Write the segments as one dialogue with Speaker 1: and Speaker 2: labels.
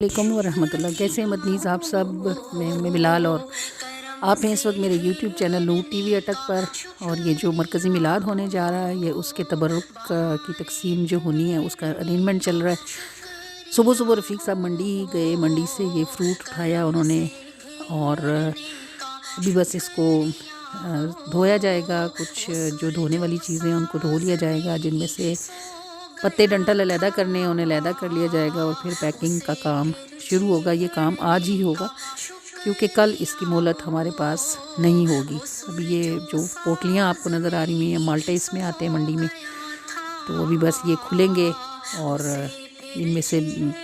Speaker 1: علیکم ورحمۃ اللہ۔ کیسے ہیں مدنیز آپ سب؟ میں بلال اور آپ ہیں اس وقت میرے یوٹیوب چینل نور ٹی وی اٹک پر، اور یہ جو مرکزی میلاد ہونے جا رہا ہے، یہ اس کے تبرک کی تقسیم جو ہونی ہے اس کا ارینجمنٹ چل رہا ہے۔ صبح صبح رفیق صاحب منڈی گئے، منڈی سے یہ فروٹ اٹھایا انہوں نے، اور ابھی بس اس کو دھویا جائے گا۔ کچھ جو دھونے والی چیزیں ہیں ان کو دھو لیا جائے گا، جن میں سے پتے ڈنٹل علیحدہ کرنے ہیں انہیں علیحدہ کر لیا جائے گا، اور پھر پیکنگ کا کام شروع ہوگا۔ یہ کام آج ہی ہوگا کیونکہ کل اس کی مہلت ہمارے پاس نہیں ہوگی۔ اب یہ جو پوٹلیاں آپ کو نظر آ رہی ہیں مالٹے اس میں آتے ہیں منڈی میں، تو ابھی بس یہ کھلیں گے اور ان میں سے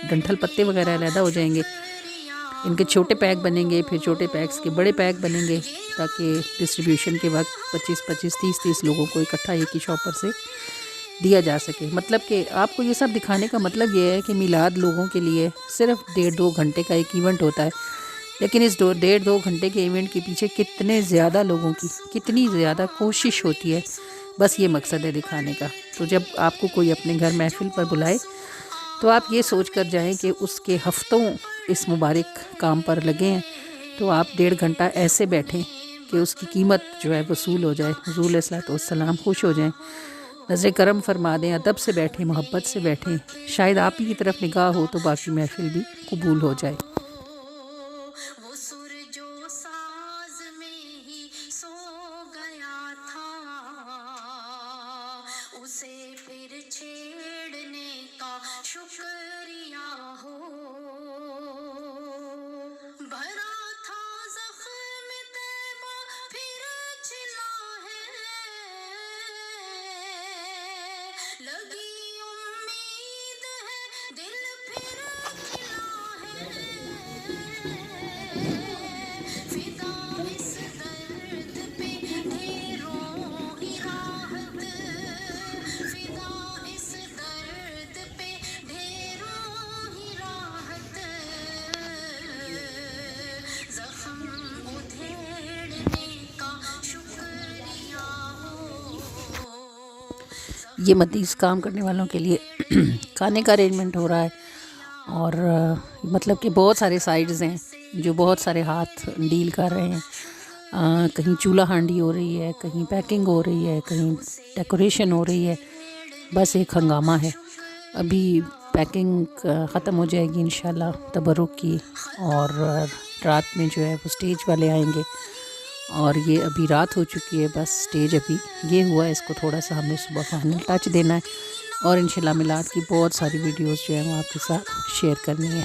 Speaker 1: ڈنٹل پتے وغیرہ علیحدہ ہو جائیں گے۔ ان کے چھوٹے پیک بنیں گے، پھر چھوٹے پیکس کے بڑے پیک بنیں گے، تاکہ ڈسٹریبیوشن کے وقت 25 30 لوگوں کو اکٹھا ایک ہی شاپ پر سے دیا جا سکے۔ مطلب کہ آپ کو یہ سب دکھانے کا مطلب یہ ہے کہ میلاد لوگوں کے لیے صرف 1.5-2 گھنٹے کا ایک ایونٹ ہوتا ہے، لیکن اس 1.5-2 گھنٹے کے ایونٹ کے پیچھے کتنے زیادہ لوگوں کی کتنی زیادہ کوشش ہوتی ہے، بس یہ مقصد ہے دکھانے کا۔ تو جب آپ کو کوئی اپنے گھر محفل پر بلائے تو آپ یہ سوچ کر جائیں کہ اس کے ہفتوں اس مبارک کام پر لگے ہیں، تو آپ 1.5 گھنٹہ ایسے بیٹھیں کہ اس کی قیمت جو ہے وصول ہو جائے، حضور علیہ الصلوۃ والسلام خوش ہو جائیں، نظر کرم فرما دیں، ادب سے بیٹھیں، محبت سے بیٹھیں، شاید آپ ہی کی طرف نگاہ ہو تو باقی محفل بھی قبول ہو جائے۔
Speaker 2: وہ سر جو ساز میں ہی سو گیا تھا، اسے پھر چھیڑنے کا شکریہ ہو، بھرا تھا زخم طیبہ پھر چلا ہے، لگی امید ہے دل پھر کھلا ہے، فدا اس درد پہ ڈھیروں ہی راحت، فدا اس درد پہ ڈھیروں ہی راحت، زخم ادھیڑنے کا شکریہ ہو۔
Speaker 1: یہ مدیس کام کرنے والوں کے لیے کھانے کا ارینجمنٹ ہو رہا ہے، اور مطلب کہ بہت سارے سائڈز ہیں جو بہت سارے ہاتھ ڈیل کر رہے ہیں۔ کہیں چولہا ہانڈی ہو رہی ہے، کہیں پیکنگ ہو رہی ہے، کہیں ڈیکوریشن ہو رہی ہے، بس ایک ہنگامہ ہے۔ ابھی پیکنگ ختم ہو جائے گی انشاءاللہ تبرک کی، اور رات میں جو ہے وہ سٹیج والے آئیں گے، اور یہ ابھی رات ہو چکی ہے، بس سٹیج ابھی یہ ہوا ہے، اس کو تھوڑا سا ہم نے صبح فائنل ٹچ دینا ہے، اور انشاءاللہ میلاد کی بہت ساری ویڈیوز جو ہیں وہ آپ کے ساتھ شیئر کرنی ہے۔